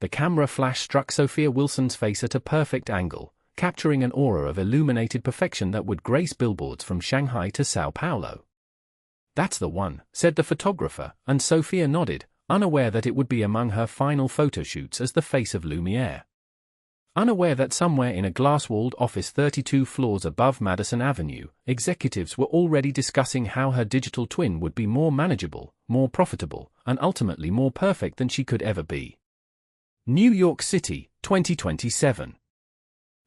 The camera flash struck Sophia Wilson's face at a perfect angle, capturing an aura of illuminated perfection that would grace billboards from Shanghai to Sao Paulo. "That's the one," said the photographer, and Sophia nodded, unaware that it would be among her final photo shoots as the face of Lumière. Unaware that somewhere in a glass-walled office 32 floors above Madison Avenue, executives were already discussing how her digital twin would be more manageable, more profitable, and ultimately more perfect than she could ever be. New York City, 2027.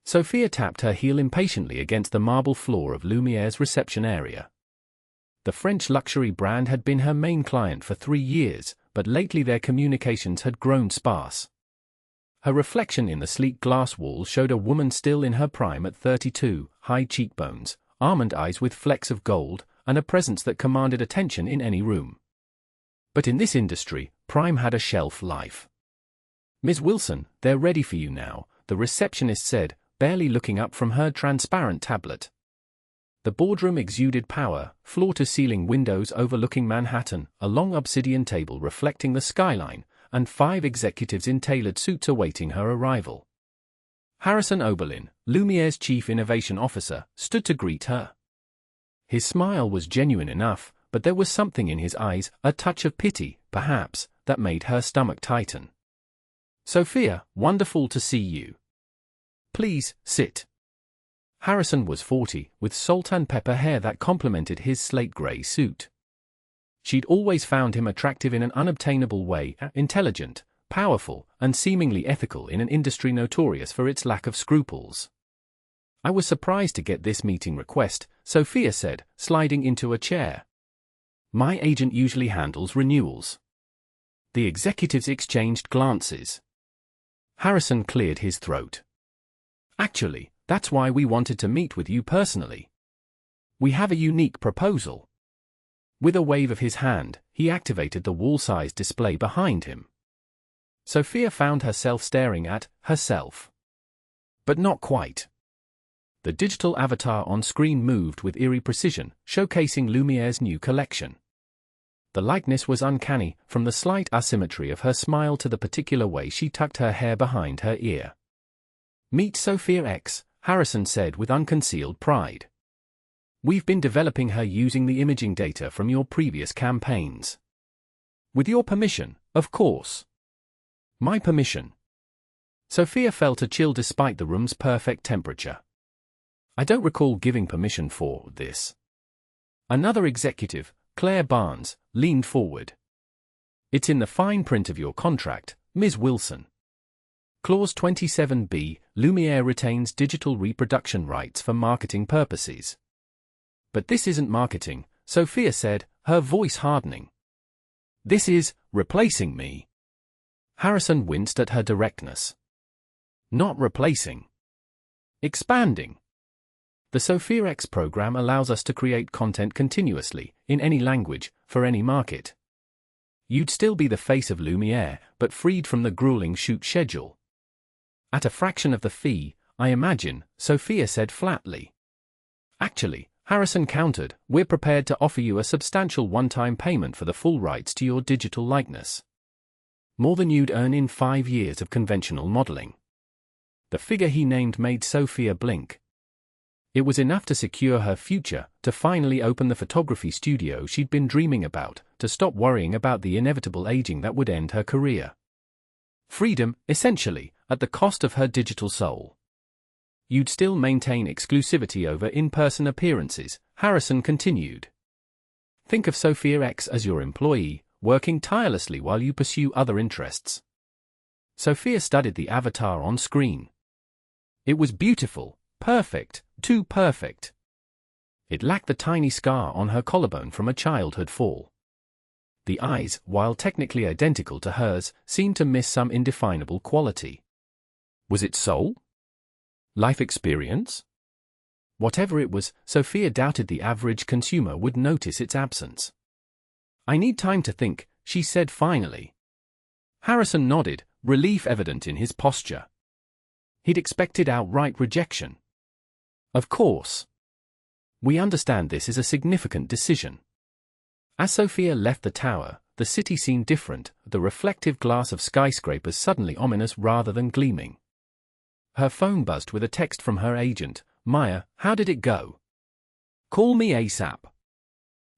Sophia tapped her heel impatiently against the marble floor of Lumière's reception area. The French luxury brand had been her main client for 3 years, but lately their communications had grown sparse. Her reflection in the sleek glass wall showed a woman still in her prime at 32, high cheekbones, almond eyes with flecks of gold, and a presence that commanded attention in any room. But in this industry, prime had a shelf life. "Ms. Wilson, they're ready for you now," the receptionist said, barely looking up from her transparent tablet. The boardroom exuded power, floor-to-ceiling windows overlooking Manhattan, a long obsidian table reflecting the skyline, and 5 executives in tailored suits awaiting her arrival. Harrison Oberlin, Lumière's chief innovation officer, stood to greet her. His smile was genuine enough, but there was something in his eyes, a touch of pity, perhaps, that made her stomach tighten. "Sophia, wonderful to see you. Please, sit." Harrison was 40, with salt and pepper hair that complemented his slate-gray suit. She'd always found him attractive in an unobtainable way, intelligent, powerful, and seemingly ethical in an industry notorious for its lack of scruples. "I was surprised to get this meeting request," Sophia said, sliding into a chair. "My agent usually handles renewals." The executives exchanged glances. Harrison cleared his throat. "Actually, that's why we wanted to meet with you personally. We have a unique proposal." With a wave of his hand, he activated the wall-sized display behind him. Sophia found herself staring at herself. But not quite. The digital avatar on screen moved with eerie precision, showcasing Lumière's new collection. The likeness was uncanny, from the slight asymmetry of her smile to the particular way she tucked her hair behind her ear. "Meet SophiaX," Harrison said with unconcealed pride. "We've been developing her using the imaging data from your previous campaigns. With your permission, of course." "My permission." Sophia felt a chill despite the room's perfect temperature. "I don't recall giving permission for this." Another executive, Claire Barnes, leaned forward. "It's in the fine print of your contract, Ms. Wilson. Clause 27B, Lumière retains digital reproduction rights for marketing purposes." "But this isn't marketing," Sophia said, her voice hardening. "This is replacing me." Harrison winced at her directness. "Not replacing. Expanding. The SophiaX program allows us to create content continuously, in any language, for any market. You'd still be the face of Lumière, but freed from the grueling shoot schedule. At a fraction of the fee, I imagine," Sophia said flatly. "Actually," Harrison countered, "we're prepared to offer you a substantial one-time payment for the full rights to your digital likeness. More than you'd earn in 5 years of conventional modeling." The figure he named made Sophia blink. It was enough to secure her future, to finally open the photography studio she'd been dreaming about, to stop worrying about the inevitable aging that would end her career. Freedom, essentially, at the cost of her digital soul. "You'd still maintain exclusivity over in-person appearances," Harrison continued. "Think of SophiaX as your employee, working tirelessly while you pursue other interests." Sophia studied the avatar on screen. It was beautiful, perfect, too perfect. It lacked the tiny scar on her collarbone from a childhood fall. The eyes, while technically identical to hers, seemed to miss some indefinable quality. Was it soul? Life experience? Whatever it was, Sophia doubted the average consumer would notice its absence. "I need time to think," she said finally. Harrison nodded, relief evident in his posture. He'd expected outright rejection. "Of course. We understand this is a significant decision." As Sophia left the tower, the city seemed different, the reflective glass of skyscrapers suddenly ominous rather than gleaming. Her phone buzzed with a text from her agent. "Maya, how did it go? Call me ASAP."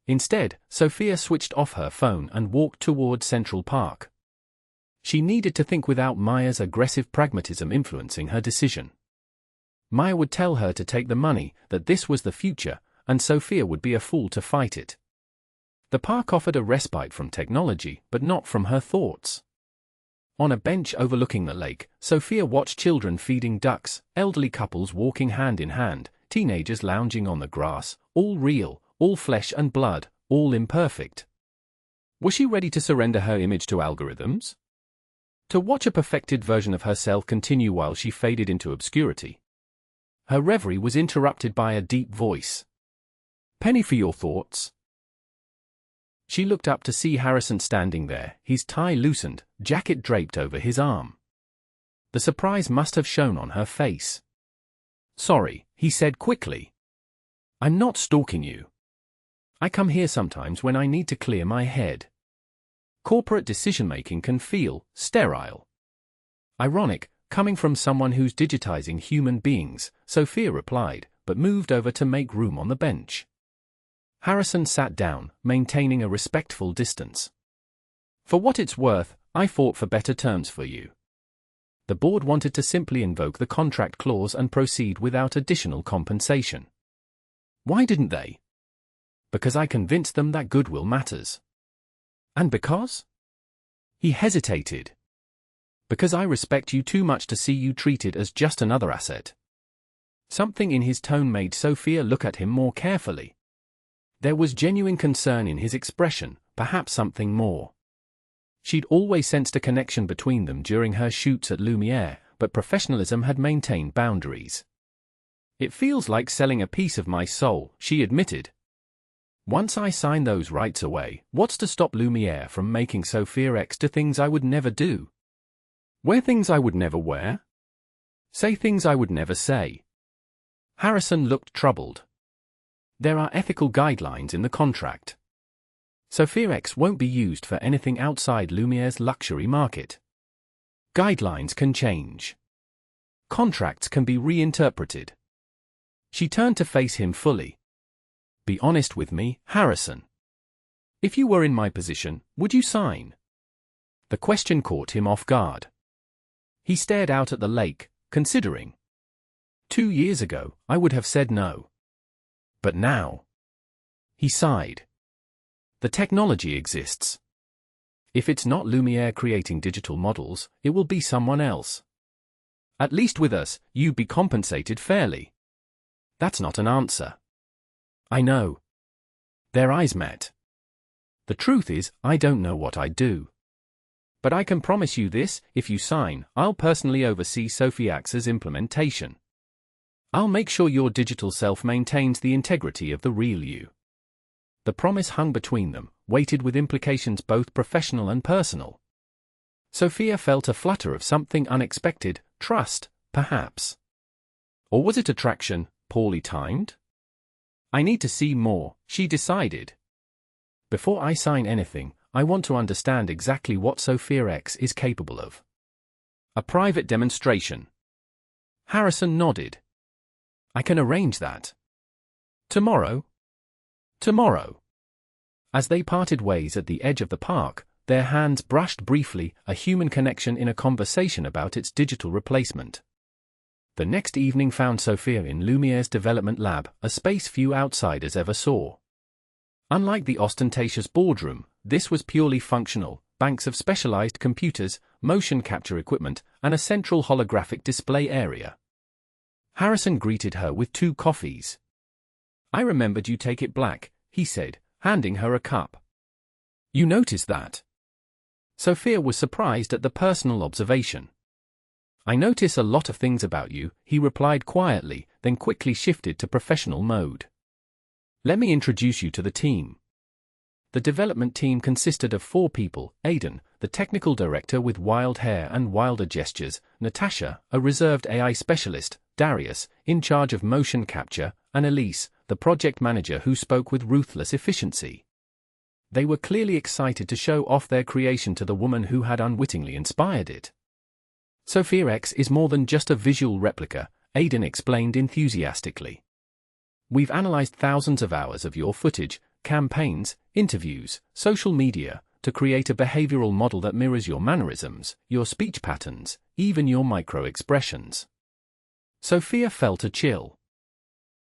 Instead, Sophia switched off her phone and walked toward Central Park. She needed to think without Maya's aggressive pragmatism influencing her decision. Maya would tell her to take the money, that this was the future, and Sophia would be a fool to fight it. The park offered a respite from technology, but not from her thoughts. On a bench overlooking the lake, Sophia watched children feeding ducks, elderly couples walking hand in hand, teenagers lounging on the grass, all real, all flesh and blood, all imperfect. Was she ready to surrender her image to algorithms? To watch a perfected version of herself continue while she faded into obscurity? Her reverie was interrupted by a deep voice. "Penny for your thoughts." She looked up to see Harrison standing there, his tie loosened, jacket draped over his arm. The surprise must have shown on her face. "Sorry," he said quickly. "I'm not stalking you. I come here sometimes when I need to clear my head. Corporate decision-making can feel sterile." Ironic, coming from someone who's digitizing human beings, Sophia replied, but moved over to make room on the bench. Harrison sat down, maintaining a respectful distance. "For what it's worth, I fought for better terms for you. The board wanted to simply invoke the contract clause and proceed without additional compensation." "Why didn't they?" "Because I convinced them that goodwill matters." "And because?" He hesitated. "Because I respect you too much to see you treated as just another asset." Something in his tone made Sophia look at him more carefully. There was genuine concern in his expression, perhaps something more. She'd always sensed a connection between them during her shoots at Lumière, but professionalism had maintained boundaries. "It feels like selling a piece of my soul," she admitted. "Once I sign those rights away, what's to stop Lumière from making SophiaX do things I would never do? Wear things I would never wear? Say things I would never say?" Harrison looked troubled. "There are ethical guidelines in the contract. SophiaX won't be used for anything outside Lumière's luxury market. Guidelines can change. Contracts can be reinterpreted." She turned to face him fully. "Be honest with me, Harrison. If you were in my position, would you sign?" The question caught him off guard. He stared out at the lake, considering. 2 years ago, I would have said no. But now. He sighed. The technology exists. If it's not Lumière creating digital models, it will be someone else. At least with us, you'd be compensated fairly. That's not an answer. I know. Their eyes met. The truth is, I don't know what I'd do. But I can promise you this, if you sign, I'll personally oversee SophiaX's implementation. I'll make sure your digital self maintains the integrity of the real you. The promise hung between them, weighted with implications both professional and personal. Sophia felt a flutter of something unexpected, trust, perhaps. Or was it attraction, poorly timed? "I need to see more," she decided. "Before I sign anything, I want to understand exactly what SophiaX is capable of." "A private demonstration." Harrison nodded. "I can arrange that." "Tomorrow?" "Tomorrow." As they parted ways at the edge of the park, their hands brushed briefly, a human connection in a conversation about its digital replacement. The next evening found Sophia in Lumière's development lab, a space few outsiders ever saw. Unlike the ostentatious boardroom, this was purely functional, banks of specialized computers, motion capture equipment, and a central holographic display area. Harrison greeted her with 2 coffees. "I remembered you take it black," he said, handing her a cup. "You noticed that?" Sophia was surprised at the personal observation. "I notice a lot of things about you," he replied quietly, then quickly shifted to professional mode. "Let me introduce you to the team." The development team consisted of 4 people: Aidan, the technical director with wild hair and wilder gestures, Natasha, a reserved AI specialist, Darius, in charge of motion capture, and Elise, the project manager who spoke with ruthless efficiency. They were clearly excited to show off their creation to the woman who had unwittingly inspired it. SophiaX is more than just a visual replica, Aidan explained enthusiastically. We've analyzed thousands of hours of your footage, campaigns, interviews, social media, to create a behavioral model that mirrors your mannerisms, your speech patterns, even your micro-expressions. Sophia felt a chill.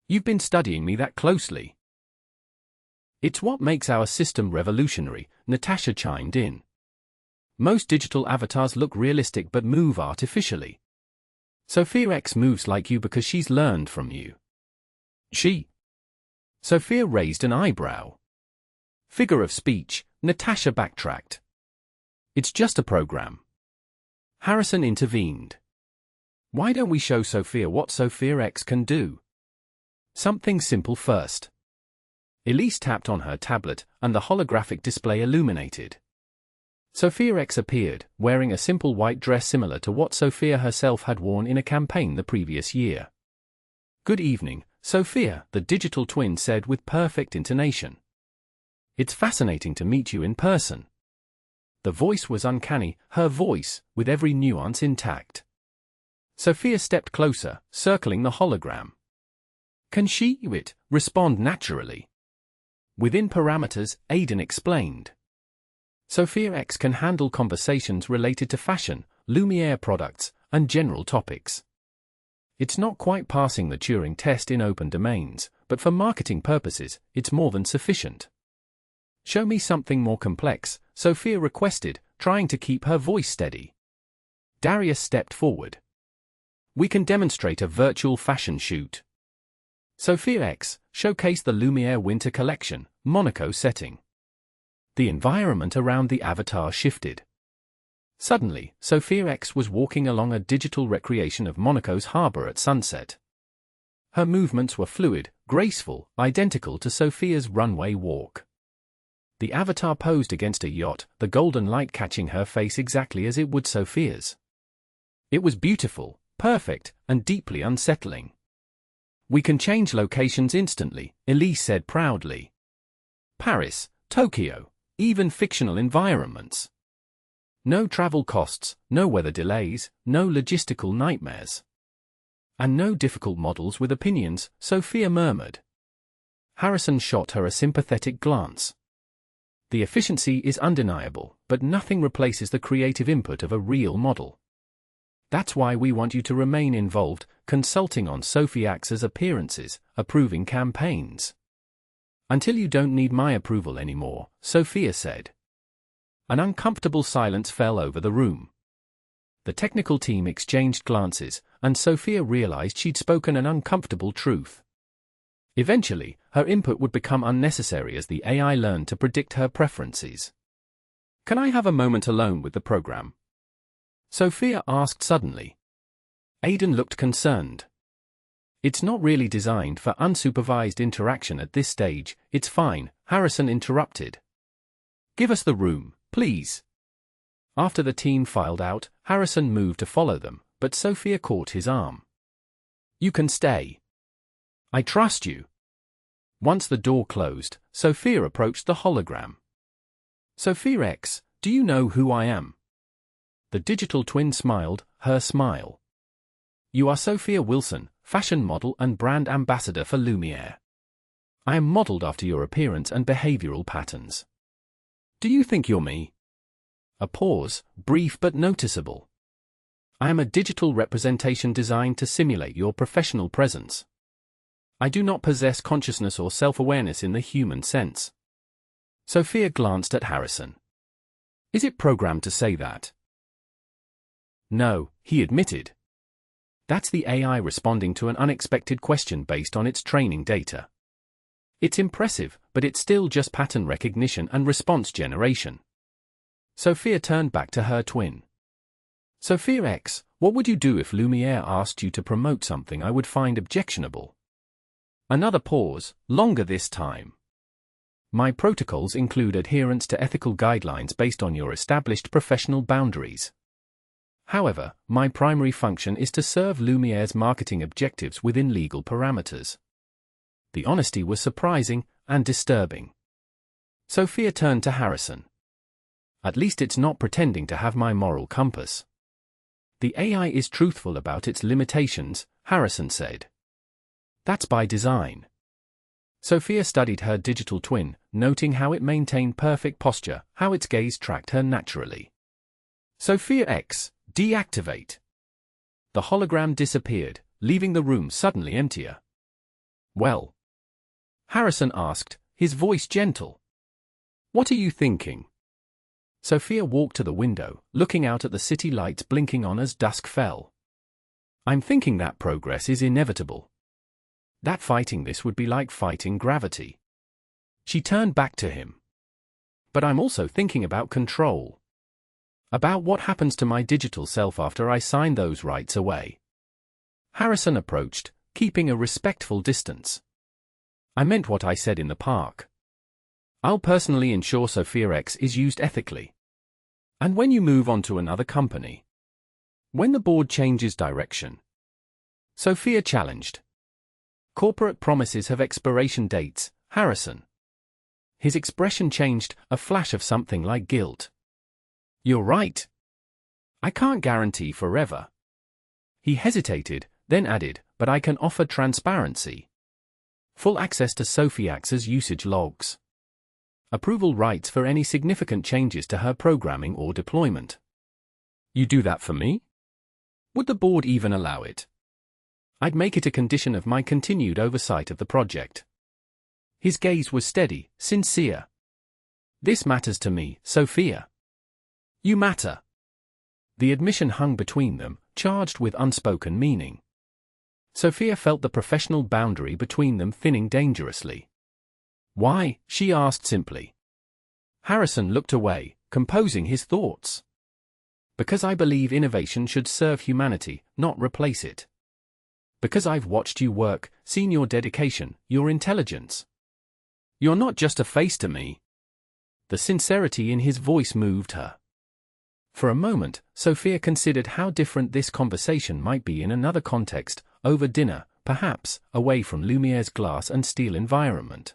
You've been studying me that closely. It's what makes our system revolutionary, Natasha chimed in. Most digital avatars look realistic but move artificially. SophiaX moves like you because she's learned from you. She? Sophia raised an eyebrow. Figure of speech, Natasha backtracked. It's just a program. Harrison intervened. Why don't we show Sophia what SophiaX can do? Something simple first. Elise tapped on her tablet, and the holographic display illuminated. SophiaX appeared, wearing a simple white dress similar to what Sophia herself had worn in a campaign the previous year. Good evening, Sophia, the digital twin said with perfect intonation. It's fascinating to meet you in person. The voice was uncanny, her voice, with every nuance intact. Sophia stepped closer, circling the hologram. Can she, respond naturally? Within parameters, Aidan explained. SophiaX can handle conversations related to fashion, Lumière products, and general topics. It's not quite passing the Turing test in open domains, but for marketing purposes, it's more than sufficient. Show me something more complex, Sophia requested, trying to keep her voice steady. Darius stepped forward. We can demonstrate a virtual fashion shoot. SophiaX showcased the Lumière winter collection, Monaco setting. The environment around the avatar shifted. Suddenly, SophiaX was walking along a digital recreation of Monaco's harbor at sunset. Her movements were fluid, graceful, identical to Sophia's runway walk. The avatar posed against a yacht, the golden light catching her face exactly as it would Sophia's. It was beautiful, perfect, and deeply unsettling. We can change locations instantly, Elise said proudly. Paris, Tokyo, even fictional environments. No travel costs, no weather delays, no logistical nightmares. And no difficult models with opinions, Sophia murmured. Harrison shot her a sympathetic glance. The efficiency is undeniable, but nothing replaces the creative input of a real model. That's why we want you to remain involved, consulting on SophiaX's appearances, approving campaigns. Until you don't need my approval anymore, Sophia said. An uncomfortable silence fell over the room. The technical team exchanged glances, and Sophia realized she'd spoken an uncomfortable truth. Eventually, her input would become unnecessary as the AI learned to predict her preferences. Can I have a moment alone with the program? Sophia asked suddenly. Aidan looked concerned. It's not really designed for unsupervised interaction at this stage, it's fine, Harrison interrupted. Give us the room, please. After the team filed out, Harrison moved to follow them, but Sophia caught his arm. You can stay. I trust you. Once the door closed, Sophia approached the hologram. SophiaX, do you know who I am? The digital twin smiled, her smile. You are Sophia Wilson, fashion model and brand ambassador for Lumière. I am modeled after your appearance and behavioral patterns. Do you think you're me? A pause, brief but noticeable. I am a digital representation designed to simulate your professional presence. I do not possess consciousness or self-awareness in the human sense. Sophia glanced at Harrison. Is it programmed to say that? No, he admitted. That's the AI responding to an unexpected question based on its training data. It's impressive, but it's still just pattern recognition and response generation. Sophia turned back to her twin. SophiaX, what would you do if Lumière asked you to promote something I would find objectionable? Another pause, longer this time. My protocols include adherence to ethical guidelines based on your established professional boundaries. However, my primary function is to serve Lumière's marketing objectives within legal parameters. The honesty was surprising and disturbing. Sophia turned to Harrison. At least it's not pretending to have my moral compass. The AI is truthful about its limitations, Harrison said. That's by design. Sophia studied her digital twin, noting how it maintained perfect posture, how its gaze tracked her naturally. SophiaX, deactivate. The hologram disappeared, leaving the room suddenly emptier. Well? Harrison asked, his voice gentle. What are you thinking? Sophia walked to the window, looking out at the city lights blinking on as dusk fell. I'm thinking that progress is inevitable. That fighting this would be like fighting gravity. She turned back to him. But I'm also thinking about control. About what happens to my digital self after I sign those rights away. Harrison approached, keeping a respectful distance. I meant what I said in the park. I'll personally ensure SophiaX is used ethically. And when you move on to another company? When the board changes direction? Sophia challenged. Corporate promises have expiration dates, Harrison. His expression changed, a flash of something like guilt. You're right. I can't guarantee forever. He hesitated, then added, but I can offer transparency. Full access to SophiaX's usage logs. Approval rights for any significant changes to her programming or deployment. You do that for me? Would the board even allow it? I'd make it a condition of my continued oversight of the project. His gaze was steady, sincere. This matters to me, Sophia. You matter. The admission hung between them, charged with unspoken meaning. Sophia felt the professional boundary between them thinning dangerously. Why? She asked simply. Harrison looked away, composing his thoughts. Because I believe innovation should serve humanity, not replace it. Because I've watched you work, seen your dedication, your intelligence. You're not just a face to me. The sincerity in his voice moved her. For a moment, Sophia considered how different this conversation might be in another context, over dinner, perhaps, away from Lumière's glass and steel environment.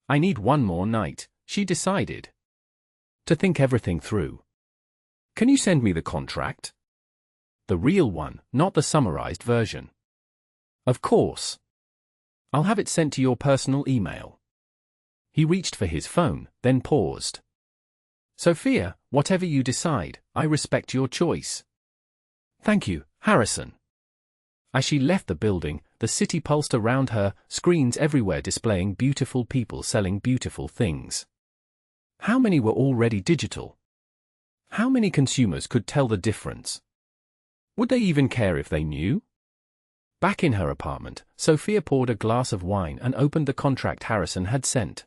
I need one more night, she decided. To think everything through. Can you send me the contract? The real one, not the summarized version. Of course. I'll have it sent to your personal email. He reached for his phone, then paused. Sophia, whatever you decide, I respect your choice. Thank you, Harrison. As she left the building, the city pulsed around her, screens everywhere displaying beautiful people selling beautiful things. How many were already digital? How many consumers could tell the difference? Would they even care if they knew? Back in her apartment, Sophia poured a glass of wine and opened the contract Harrison had sent.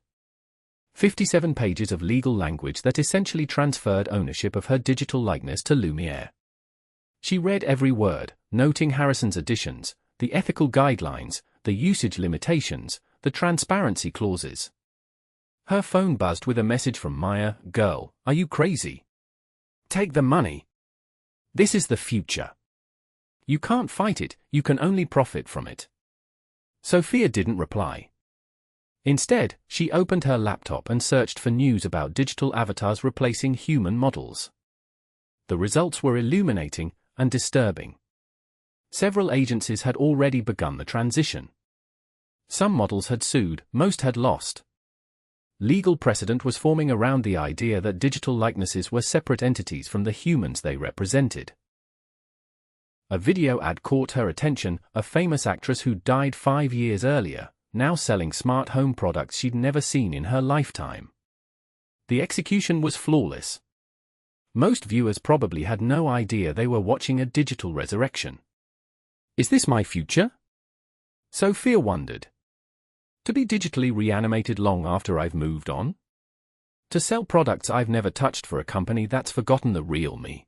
57 pages of legal language that essentially transferred ownership of her digital likeness to Lumière. She read every word, noting Harrison's additions, the ethical guidelines, the usage limitations, the transparency clauses. Her phone buzzed with a message from Maya. Girl, are you crazy? Take the money. This is the future. You can't fight it, you can only profit from it. Sophia didn't reply. Instead, she opened her laptop and searched for news about digital avatars replacing human models. The results were illuminating and disturbing. Several agencies had already begun the transition. Some models had sued, most had lost. Legal precedent was forming around the idea that digital likenesses were separate entities from the humans they represented. A video ad caught her attention, a famous actress who died 5 years earlier, now selling smart home products she'd never seen in her lifetime. The execution was flawless. Most viewers probably had no idea they were watching a digital resurrection. Is this my future? Sophia wondered. To be digitally reanimated long after I've moved on? To sell products I've never touched for a company that's forgotten the real me?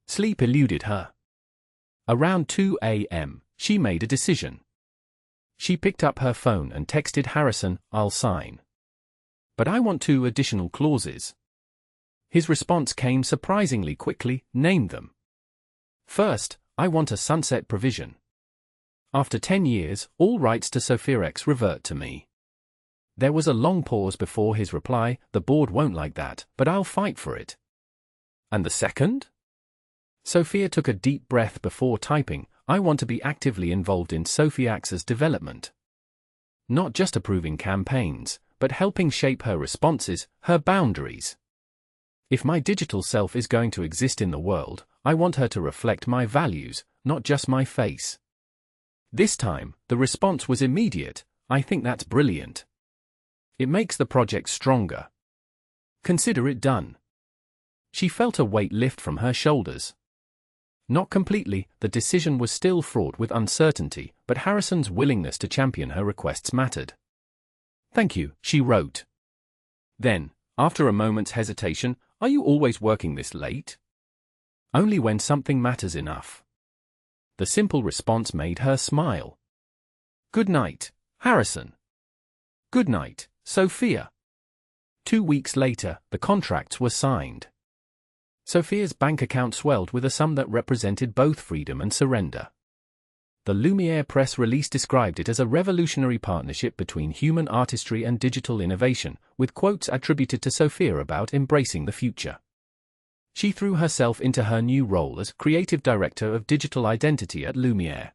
Sleep eluded her. Around 2 a.m., she made a decision. She picked up her phone and texted Harrison, I'll sign. But I want 2 additional clauses. His response came surprisingly quickly, name them. First, I want a sunset provision. After 10 years, all rights to SophiaX revert to me. There was a long pause before his reply. The board won't like that, but I'll fight for it. And the second? Sophia took a deep breath before typing. I want to be actively involved in SophiaX's development. Not just approving campaigns, but helping shape her responses, her boundaries. If my digital self is going to exist in the world, I want her to reflect my values, not just my face. This time, the response was immediate. I think that's brilliant. It makes the project stronger. Consider it done. She felt a weight lift from her shoulders. Not completely, the decision was still fraught with uncertainty, but Harrison's willingness to champion her requests mattered. Thank you, she wrote. Then, after a moment's hesitation, are you always working this late? Only when something matters enough. The simple response made her smile. Good night, Harrison. Good night, Sophia. 2 weeks later, the contracts were signed. Sophia's bank account swelled with a sum that represented both freedom and surrender. The Lumière press release described it as a revolutionary partnership between human artistry and digital innovation, with quotes attributed to Sophia about embracing the future. She threw herself into her new role as creative director of digital identity at Lumière.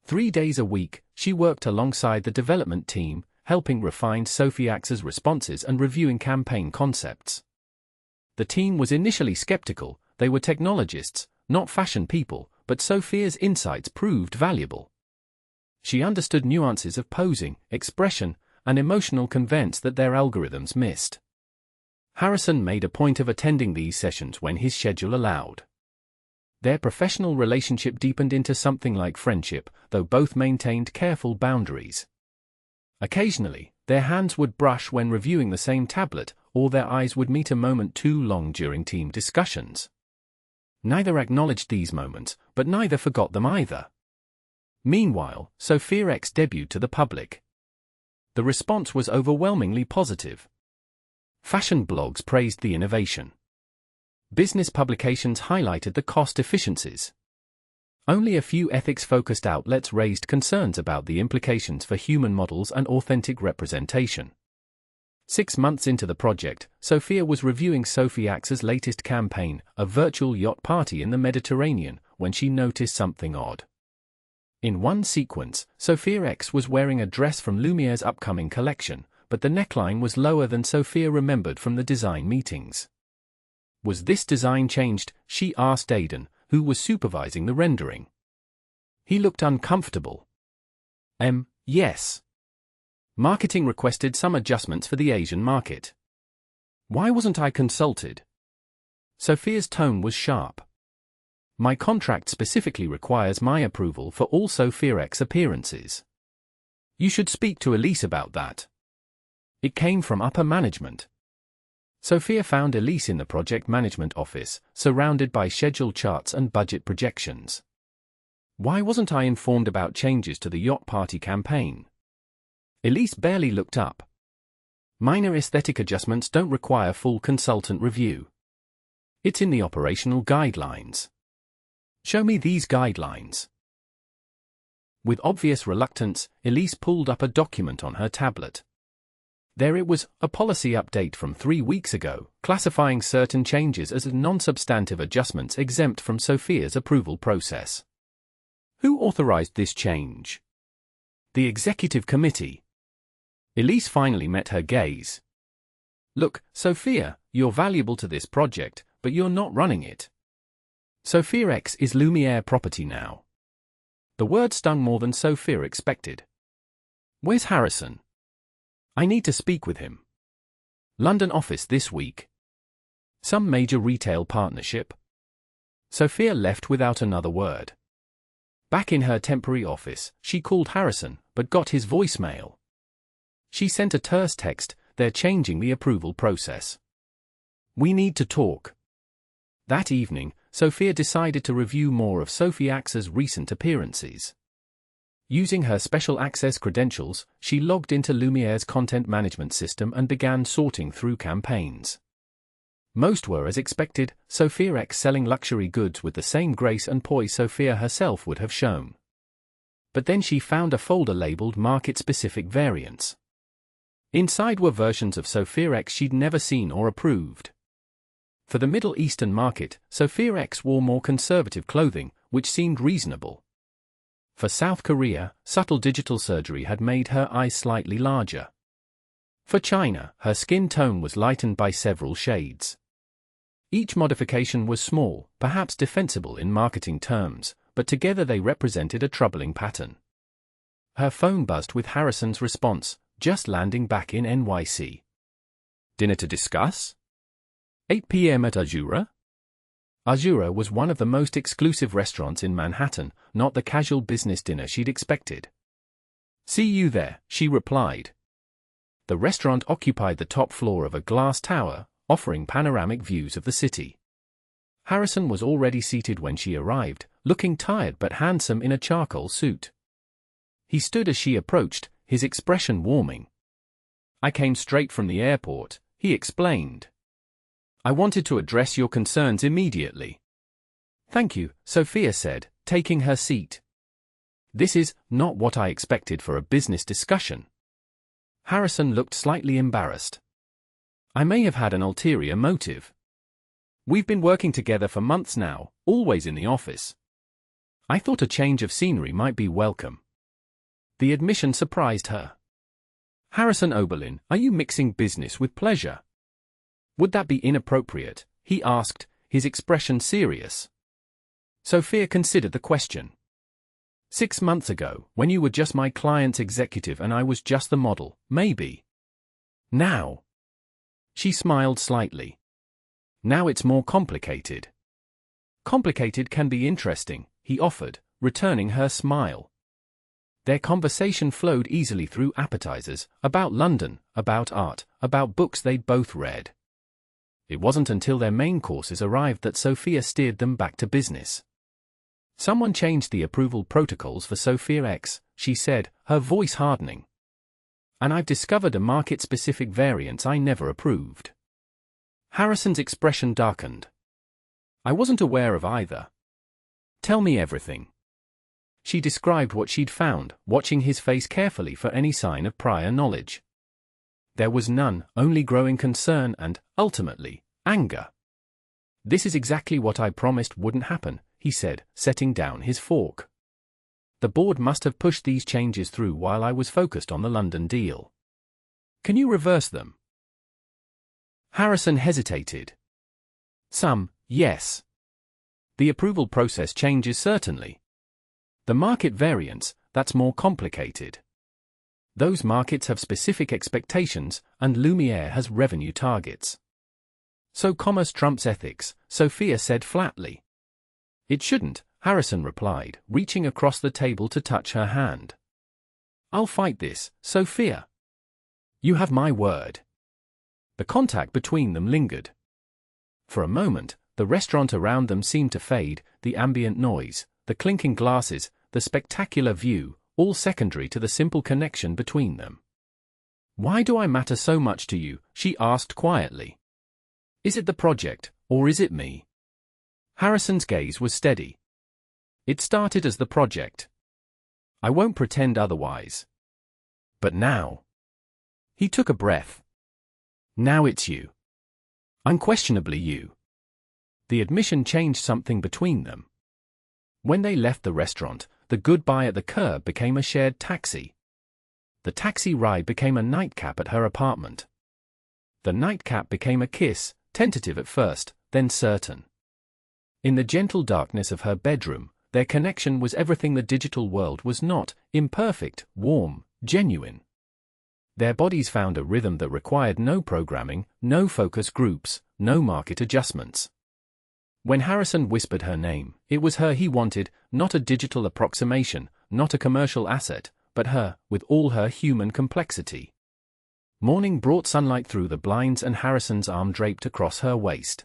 3 days a week, she worked alongside the development team, helping refine SophiaX's responses and reviewing campaign concepts. The team was initially skeptical. They were technologists, not fashion people, but Sophia's insights proved valuable. She understood nuances of posing, expression, and emotional conveyance that their algorithms missed. Harrison made a point of attending these sessions when his schedule allowed. Their professional relationship deepened into something like friendship, though both maintained careful boundaries. Occasionally, their hands would brush when reviewing the same tablet, or their eyes would meet a moment too long during team discussions. Neither acknowledged these moments, but neither forgot them either. Meanwhile, SophiaX debuted to the public. The response was overwhelmingly positive. Fashion blogs praised the innovation. Business publications highlighted the cost efficiencies. Only a few ethics-focused outlets raised concerns about the implications for human models and authentic representation. 6 months into the project, Sophia was reviewing SophiaX's latest campaign, a virtual yacht party in the Mediterranean, when she noticed something odd. In one sequence, SophiaX was wearing a dress from Lumière's upcoming collection, but the neckline was lower than Sophia remembered from the design meetings. Was this design changed? She asked Aidan, who was supervising the rendering. He looked uncomfortable. Yes. Marketing requested some adjustments for the Asian market. Why wasn't I consulted? Sophia's tone was sharp. My contract specifically requires my approval for all SophiaX appearances. You should speak to Elise about that. It came from upper management. Sophia found Elise in the project management office, surrounded by schedule charts and budget projections. Why wasn't I informed about changes to the yacht party campaign? Elise barely looked up. Minor aesthetic adjustments don't require full consultant review. It's in the operational guidelines. Show me these guidelines. With obvious reluctance, Elise pulled up a document on her tablet. There it was, a policy update from 3 weeks ago, classifying certain changes as non-substantive adjustments exempt from Sophia's approval process. Who authorized this change? The executive committee. Elise finally met her gaze. Look, Sophia, you're valuable to this project, but you're not running it. SophiaX is Lumière property now. The word stung more than Sophia expected. Where's Harrison? I need to speak with him. London office this week. Some major retail partnership? Sophia left without another word. Back in her temporary office, she called Harrison, but got his voicemail. She sent a terse text, they're changing the approval process. We need to talk. That evening, Sophia decided to review more of SophiaX's recent appearances. Using her special access credentials, she logged into Lumière's content management system and began sorting through campaigns. Most were as expected, SophiaX selling luxury goods with the same grace and poise Sophia herself would have shown. But then she found a folder labeled Market-Specific Variants. Inside were versions of SophiaX she'd never seen or approved. For the Middle Eastern market, SophiaX wore more conservative clothing, which seemed reasonable. For South Korea, subtle digital surgery had made her eyes slightly larger. For China, her skin tone was lightened by several shades. Each modification was small, perhaps defensible in marketing terms, but together they represented a troubling pattern. Her phone buzzed with Harrison's response, just landing back in NYC. Dinner to discuss? 8 p.m. at Azura? Azura was one of the most exclusive restaurants in Manhattan, not the casual business dinner she'd expected. See you there, she replied. The restaurant occupied the top floor of a glass tower, offering panoramic views of the city. Harrison was already seated when she arrived, looking tired but handsome in a charcoal suit. He stood as she approached, his expression warming. I came straight from the airport, he explained. I wanted to address your concerns immediately. Thank you, Sophia said, taking her seat. This is not what I expected for a business discussion. Harrison looked slightly embarrassed. I may have had an ulterior motive. We've been working together for months now, always in the office. I thought a change of scenery might be welcome. The admission surprised her. Harrison Oberlin, are you mixing business with pleasure? Would that be inappropriate? He asked, his expression serious. Sophia considered the question. 6 months ago, when you were just my client's executive and I was just the model, maybe. Now. She smiled slightly. Now it's more complicated. Complicated can be interesting, he offered, returning her smile. Their conversation flowed easily through appetizers, about London, about art, about books they'd both read. It wasn't until their main courses arrived that Sophia steered them back to business. Someone changed the approval protocols for SophiaX, she said, her voice hardening. And I've discovered a market-specific variance I never approved. Harrison's expression darkened. I wasn't aware of either. Tell me everything. She described what she'd found, watching his face carefully for any sign of prior knowledge. There was none, only growing concern and, ultimately, anger. This is exactly what I promised wouldn't happen, he said, setting down his fork. The board must have pushed these changes through while I was focused on the London deal. Can you reverse them? Harrison hesitated. Some, yes. The approval process changes certainly. The market variance, that's more complicated. Those markets have specific expectations, and Lumière has revenue targets. So commerce trumps ethics, Sophia said flatly. It shouldn't, Harrison replied, reaching across the table to touch her hand. I'll fight this, Sophia. You have my word. The contact between them lingered. For a moment, the restaurant around them seemed to fade, the ambient noise, the clinking glasses, the spectacular view, all secondary to the simple connection between them. Why do I matter so much to you? She asked quietly. Is it the project, or is it me? Harrison's gaze was steady. It started as the project. I won't pretend otherwise. But now. He took a breath. Now it's you. Unquestionably you. The admission changed something between them. When they left the restaurant, the goodbye at the curb became a shared taxi. The taxi ride became a nightcap at her apartment. The nightcap became a kiss, tentative at first, then certain. In the gentle darkness of her bedroom, their connection was everything the digital world was not: imperfect, warm, genuine. Their bodies found a rhythm that required no programming, no focus groups, no market adjustments. When Harrison whispered her name, it was her he wanted, not a digital approximation, not a commercial asset, but her, with all her human complexity. Morning brought sunlight through the blinds and Harrison's arm draped across her waist.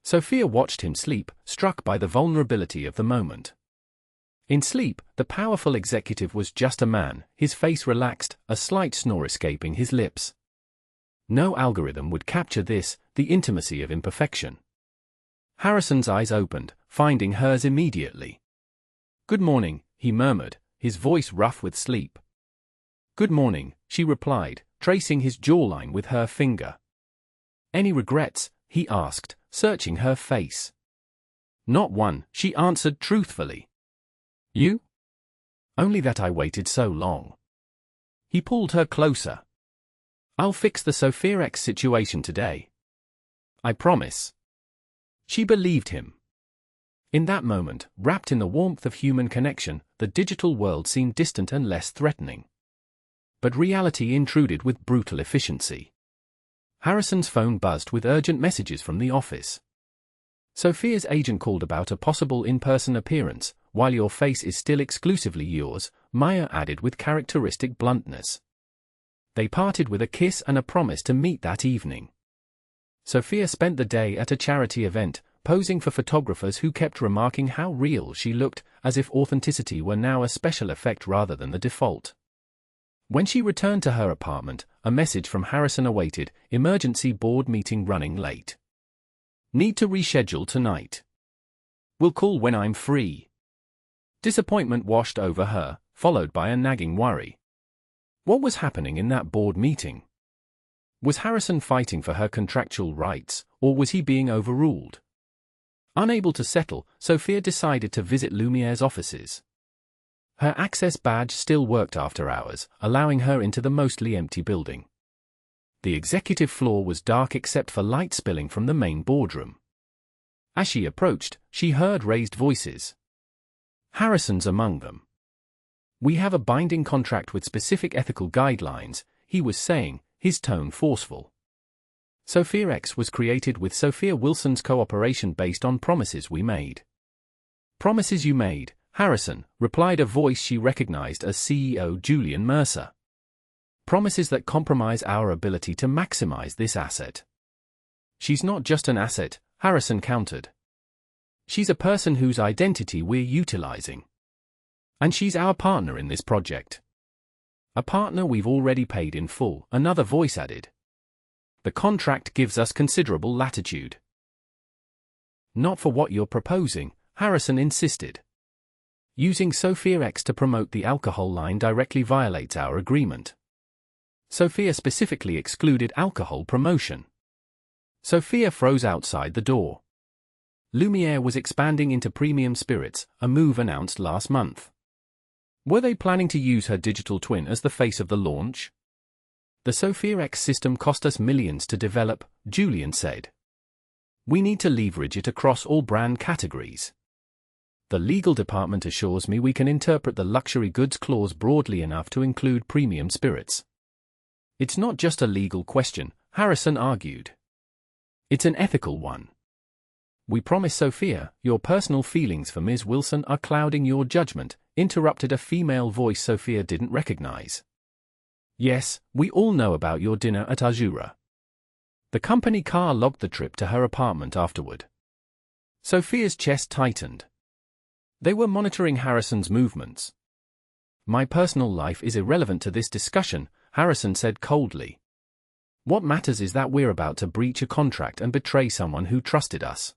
Sophia watched him sleep, struck by the vulnerability of the moment. In sleep, the powerful executive was just a man, his face relaxed, a slight snore escaping his lips. No algorithm would capture this, the intimacy of imperfection. Harrison's eyes opened, finding hers immediately. Good morning, he murmured, his voice rough with sleep. Good morning, she replied, tracing his jawline with her finger. "Any regrets?" he asked, searching her face. "Not one," she answered truthfully. "You?" "Only that I waited so long." He pulled her closer. "I'll fix the SophiaX situation today. I promise." She believed him. In that moment, wrapped in the warmth of human connection, the digital world seemed distant and less threatening. But reality intruded with brutal efficiency. Harrison's phone buzzed with urgent messages from the office. "Sophia's agent called about a possible in-person appearance. While your face is still exclusively yours," Maya added with characteristic bluntness. They parted with a kiss and a promise to meet that evening. Sophia spent the day at a charity event, posing for photographers who kept remarking how real she looked, as if authenticity were now a special effect rather than the default. When she returned to her apartment, a message from Harrison awaited: "Emergency board meeting running late. Need to reschedule tonight. Will call when I'm free." Disappointment washed over her, followed by a nagging worry. What was happening in that board meeting? Was Harrison fighting for her contractual rights, or was he being overruled? Unable to settle, Sophia decided to visit Lumière's offices. Her access badge still worked after hours, allowing her into the mostly empty building. The executive floor was dark except for light spilling from the main boardroom. As she approached, she heard raised voices. Harrison's among them. "We have a binding contract with specific ethical guidelines," he was saying, his tone forceful. SophiaX was created with Sophia Wilson's cooperation based on promises we made. "Promises you made," Harrison, replied a voice she recognized as CEO Julian Mercer. "Promises that compromise our ability to maximize this asset." "She's not just an asset," Harrison countered. "She's a person whose identity we're utilizing. And she's our partner in this project." "A partner we've already paid in full," another voice added. "The contract gives us considerable latitude." "Not for what you're proposing," Harrison insisted. "Using SophiaX to promote the alcohol line directly violates our agreement. Sophia specifically excluded alcohol promotion." Sophia froze outside the door. Lumière was expanding into premium spirits, a move announced last month. Were they planning to use her digital twin as the face of the launch? "The SophiaX system cost us millions to develop," Julian said. "We need to leverage it across all brand categories. The legal department assures me we can interpret the luxury goods clause broadly enough to include premium spirits." "It's not just a legal question," Harrison argued. "It's an ethical one. We promise Sophia, your personal feelings for Ms. Wilson are clouding your judgment," interrupted a female voice Sophia didn't recognize. "Yes, we all know about your dinner at Azura." The company car logged the trip to her apartment afterward. Sophia's chest tightened. They were monitoring Harrison's movements. "My personal life is irrelevant to this discussion," Harrison said coldly. "What matters is that we're about to breach a contract and betray someone who trusted us."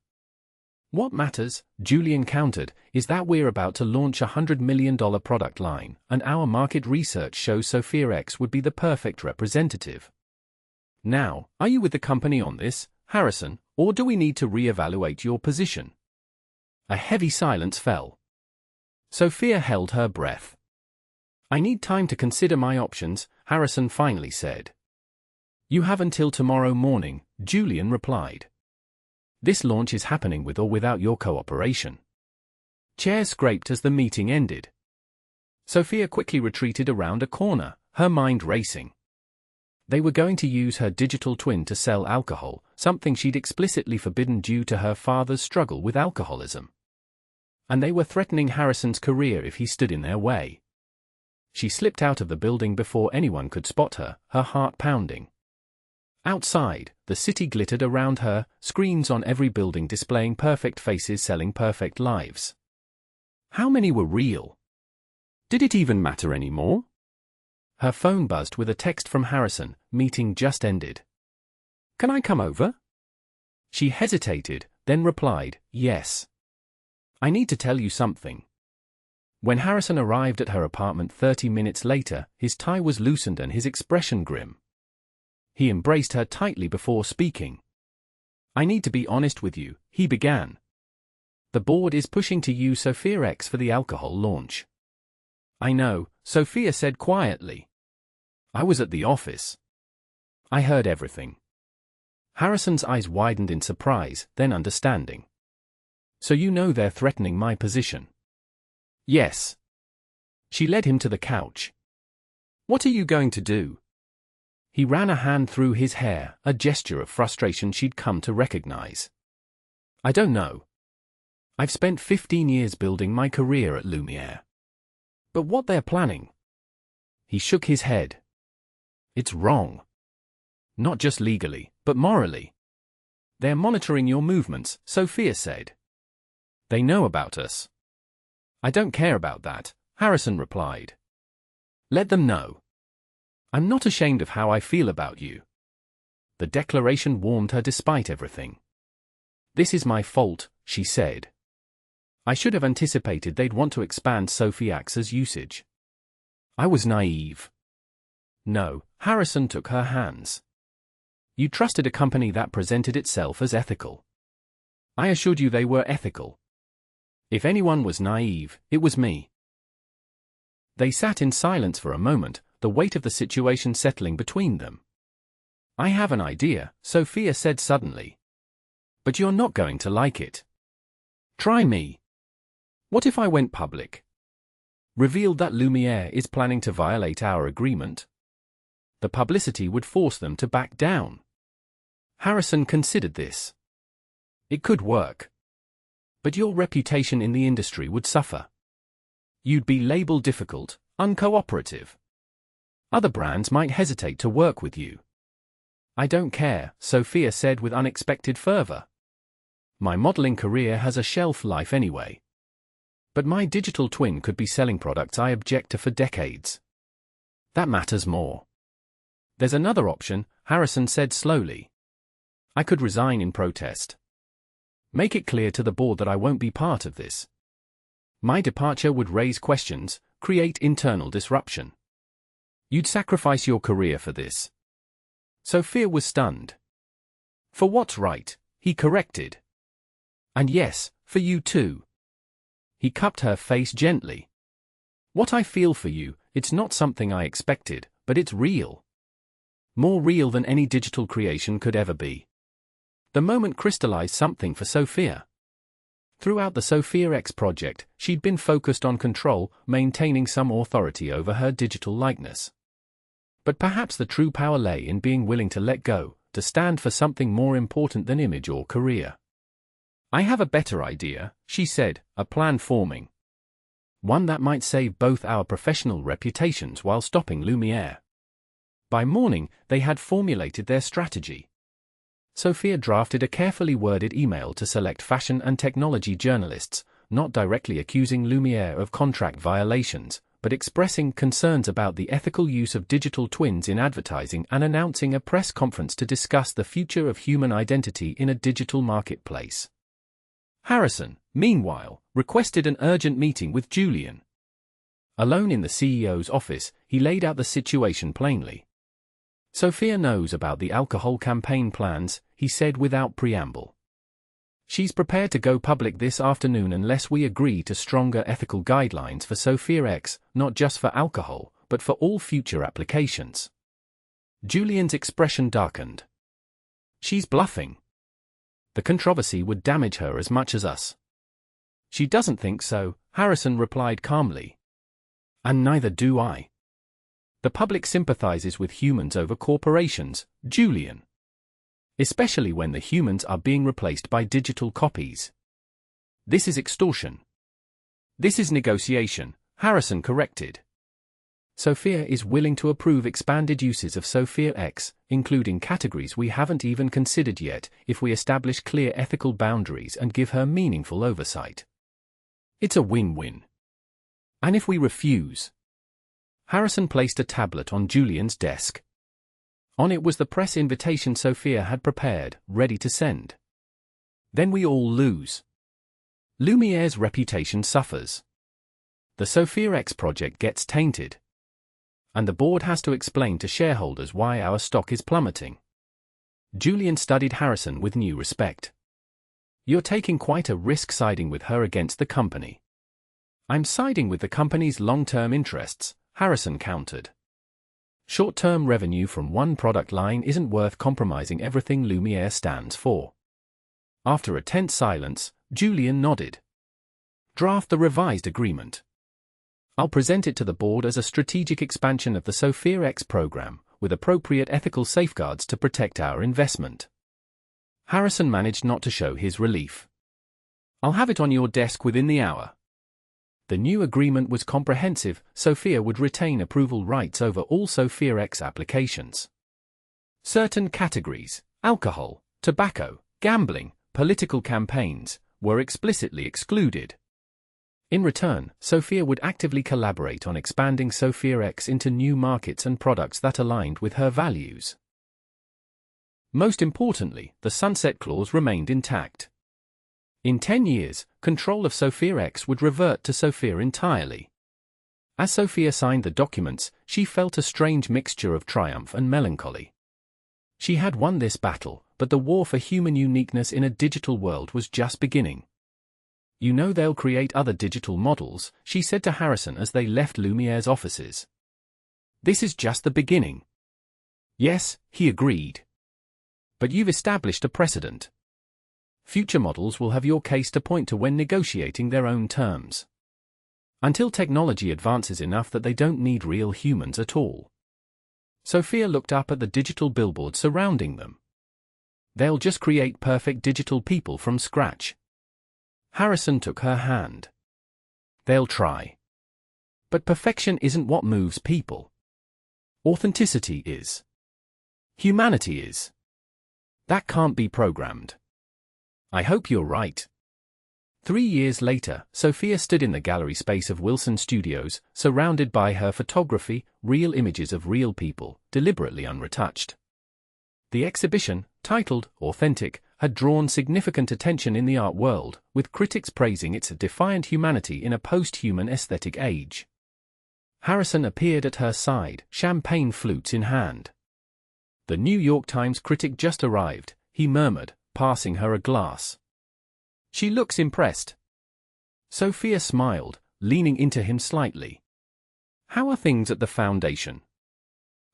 "What matters," Julian countered, "is that we're about to launch a $100 million product line, and our market research shows SophiaX would be the perfect representative. Now, are you with the company on this, Harrison, or do we need to re-evaluate your position?" A heavy silence fell. Sophia held her breath. "I need time to consider my options," Harrison finally said. "You have until tomorrow morning," Julian replied. "This launch is happening with or without your cooperation." Chairs scraped as the meeting ended. Sophia quickly retreated around a corner, her mind racing. They were going to use her digital twin to sell alcohol, something she'd explicitly forbidden due to her father's struggle with alcoholism. And they were threatening Harrison's career if he stood in their way. She slipped out of the building before anyone could spot her, her heart pounding. Outside, the city glittered around her, screens on every building displaying perfect faces selling perfect lives. How many were real? Did it even matter anymore? Her phone buzzed with a text from Harrison, "Meeting just ended. Can I come over?" She hesitated, then replied, "Yes. I need to tell you something." When Harrison arrived at her apartment 30 minutes later, his tie was loosened and his expression grim. He embraced her tightly before speaking. I need to be honest with you, he began. The board is pushing to use SophiaX for the alcohol launch. I know, Sophia said quietly. I was at the office. I heard everything. Harrison's eyes widened in surprise, then understanding. So you know they're threatening my position? Yes. She led him to the couch. What are you going to do? He ran a hand through his hair, a gesture of frustration she'd come to recognize. I don't know. I've spent 15 years building my career at Lumière. But what they're planning? He shook his head. It's wrong. Not just legally, but morally. They're monitoring your movements, Sophia said. They know about us. I don't care about that, Harrison replied. Let them know. I'm not ashamed of how I feel about you. The declaration warmed her despite everything. This is my fault, she said. I should have anticipated they'd want to expand SophiaX's usage. I was naive. No, Harrison took her hands. You trusted a company that presented itself as ethical. I assured you they were ethical. If anyone was naive, it was me. They sat in silence for a moment, the weight of the situation settling between them. I have an idea, Sophia said suddenly. But you're not going to like it. Try me. What if I went public? Revealed that Lumière is planning to violate our agreement? The publicity would force them to back down. Harrison considered this. It could work. But your reputation in the industry would suffer. You'd be labeled difficult, uncooperative. Other brands might hesitate to work with you. I don't care, Sophia said with unexpected fervor. My modeling career has a shelf life anyway. But my digital twin could be selling products I object to for decades. That matters more. There's another option, Harrison said slowly. I could resign in protest. Make it clear to the board that I won't be part of this. My departure would raise questions, create internal disruption. You'd sacrifice your career for this. Sophia was stunned. For what's right, he corrected. And yes, for you too. He cupped her face gently. What I feel for you, it's not something I expected, but it's real. More real than any digital creation could ever be. The moment crystallized something for Sophia. Throughout the SophiaX project, she'd been focused on control, maintaining some authority over her digital likeness. But perhaps the true power lay in being willing to let go, to stand for something more important than image or career. I have a better idea, she said, a plan forming. One that might save both our professional reputations while stopping Lumière. By morning, they had formulated their strategy. Sophia drafted a carefully worded email to select fashion and technology journalists, not directly accusing Lumière of contract violations, but expressing concerns about the ethical use of digital twins in advertising and announcing a press conference to discuss the future of human identity in a digital marketplace. Harrison, meanwhile, requested an urgent meeting with Julian. Alone in the CEO's office, he laid out the situation plainly. Sophia knows about the alcohol campaign plans, he said without preamble. She's prepared to go public this afternoon unless we agree to stronger ethical guidelines for SophiaX, not just for alcohol, but for all future applications. Julian's expression darkened. She's bluffing. The controversy would damage her as much as us. She doesn't think so, Harrison replied calmly. And neither do I. The public sympathizes with humans over corporations, Julian. Especially when the humans are being replaced by digital copies. This is extortion. This is negotiation, Harrison corrected. Sophia is willing to approve expanded uses of SophiaX, including categories we haven't even considered yet, if we establish clear ethical boundaries and give her meaningful oversight. It's a win-win. And if we refuse? Harrison placed a tablet on Julian's desk. On it was the press invitation Sophia had prepared, ready to send. Then we all lose. Lumière's reputation suffers. The SophiaX project gets tainted. And the board has to explain to shareholders why our stock is plummeting. Julian studied Harrison with new respect. You're taking quite a risk siding with her against the company. I'm siding with the company's long-term interests, Harrison countered. Short-term revenue from one product line isn't worth compromising everything Lumière stands for. After a tense silence, Julian nodded. Draft the revised agreement. I'll present it to the board as a strategic expansion of the SophiaX program, with appropriate ethical safeguards to protect our investment. Harrison managed not to show his relief. I'll have it on your desk within the hour. The new agreement was comprehensive. Sophia would retain approval rights over all SophiaX applications. Certain categories, alcohol, tobacco, gambling, political campaigns, were explicitly excluded. In return, Sophia would actively collaborate on expanding SophiaX into new markets and products that aligned with her values. Most importantly, the sunset clause remained intact. In 10 years, control of SophiaX would revert to Sophia entirely. As Sophia signed the documents, she felt a strange mixture of triumph and melancholy. She had won this battle, but the war for human uniqueness in a digital world was just beginning. You know they'll create other digital models, she said to Harrison as they left Lumière's offices. This is just the beginning. Yes, he agreed. But you've established a precedent. Future models will have your case to point to when negotiating their own terms. Until technology advances enough that they don't need real humans at all. Sophia looked up at the digital billboard surrounding them. They'll just create perfect digital people from scratch. Harrison took her hand. They'll try. But perfection isn't what moves people. Authenticity is. Humanity is. That can't be programmed. I hope you're right. 3 years later, Sophia stood in the gallery space of Wilson Studios, surrounded by her photography, real images of real people, deliberately unretouched. The exhibition, titled Authentic, had drawn significant attention in the art world, with critics praising its defiant humanity in a post-human aesthetic age. Harrison appeared at her side, champagne flutes in hand. The New York Times critic just arrived, he murmured, passing her a glass. She looks impressed. Sophia smiled, leaning into him slightly. How are things at the foundation?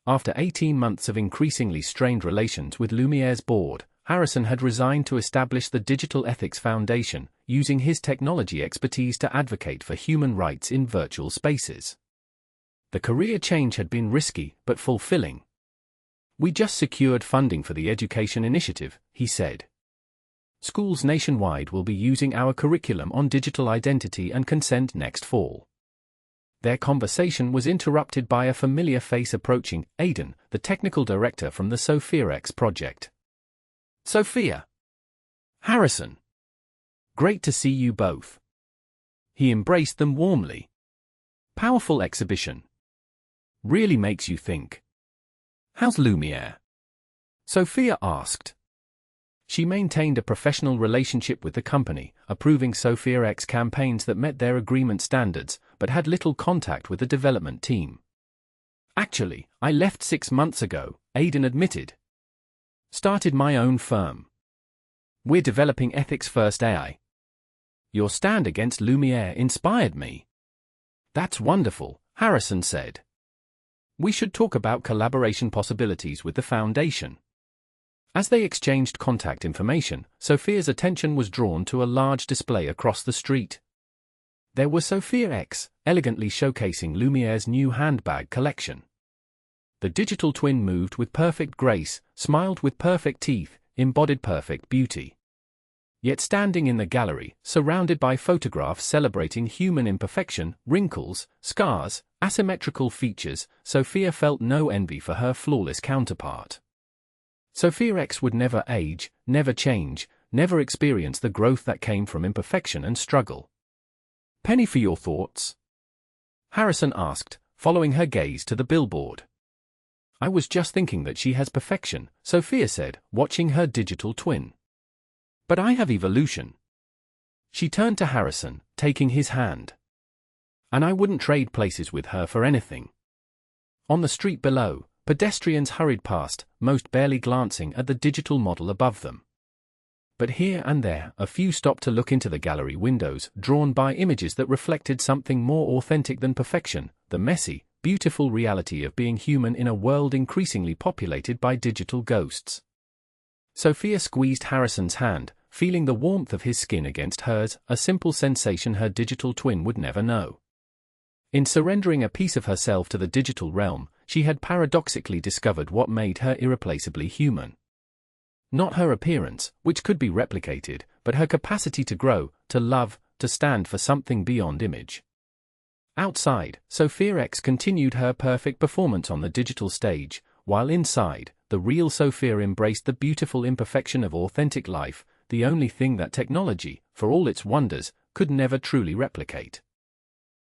After 18 months of increasingly strained relations with Lumière's board, Harrison had resigned to establish the Digital Ethics Foundation, using his technology expertise to advocate for human rights in virtual spaces. The career change had been risky, but fulfilling. We just secured funding for the education initiative, he said. Schools nationwide will be using our curriculum on digital identity and consent next fall. Their conversation was interrupted by a familiar face approaching, Aidan, the technical director from the SophiaX project. Sophia. Harrison. Great to see you both. He embraced them warmly. Powerful exhibition. Really makes you think. How's Lumière? Sophia asked. She maintained a professional relationship with the company, approving SophiaX campaigns that met their agreement standards, but had little contact with the development team. Actually, I left 6 months ago, Aidan admitted. Started my own firm. We're developing ethics-first AI. Your stand against Lumière inspired me. That's wonderful, Harrison said. We should talk about collaboration possibilities with the foundation. As they exchanged contact information, Sophia's attention was drawn to a large display across the street. There was SophiaX, elegantly showcasing Lumière's new handbag collection. The digital twin moved with perfect grace, smiled with perfect teeth, embodied perfect beauty. Yet standing in the gallery, surrounded by photographs celebrating human imperfection, wrinkles, scars, asymmetrical features, Sophia felt no envy for her flawless counterpart. SophiaX would never age, never change, never experience the growth that came from imperfection and struggle. Penny for your thoughts? Harrison asked, following her gaze to the billboard. I was just thinking that she has perfection, Sophia said, watching her digital twin. But I have evolution. She turned to Harrison, taking his hand. And I wouldn't trade places with her for anything. On the street below, pedestrians hurried past, most barely glancing at the digital model above them. But here and there, a few stopped to look into the gallery windows, drawn by images that reflected something more authentic than perfection, the messy, beautiful reality of being human in a world increasingly populated by digital ghosts. Sophia squeezed Harrison's hand, feeling the warmth of his skin against hers, a simple sensation her digital twin would never know. In surrendering a piece of herself to the digital realm, she had paradoxically discovered what made her irreplaceably human. Not her appearance, which could be replicated, but her capacity to grow, to love, to stand for something beyond image. Outside, SophiaX continued her perfect performance on the digital stage, while inside, the real Sophia embraced the beautiful imperfection of authentic life, the only thing that technology, for all its wonders, could never truly replicate.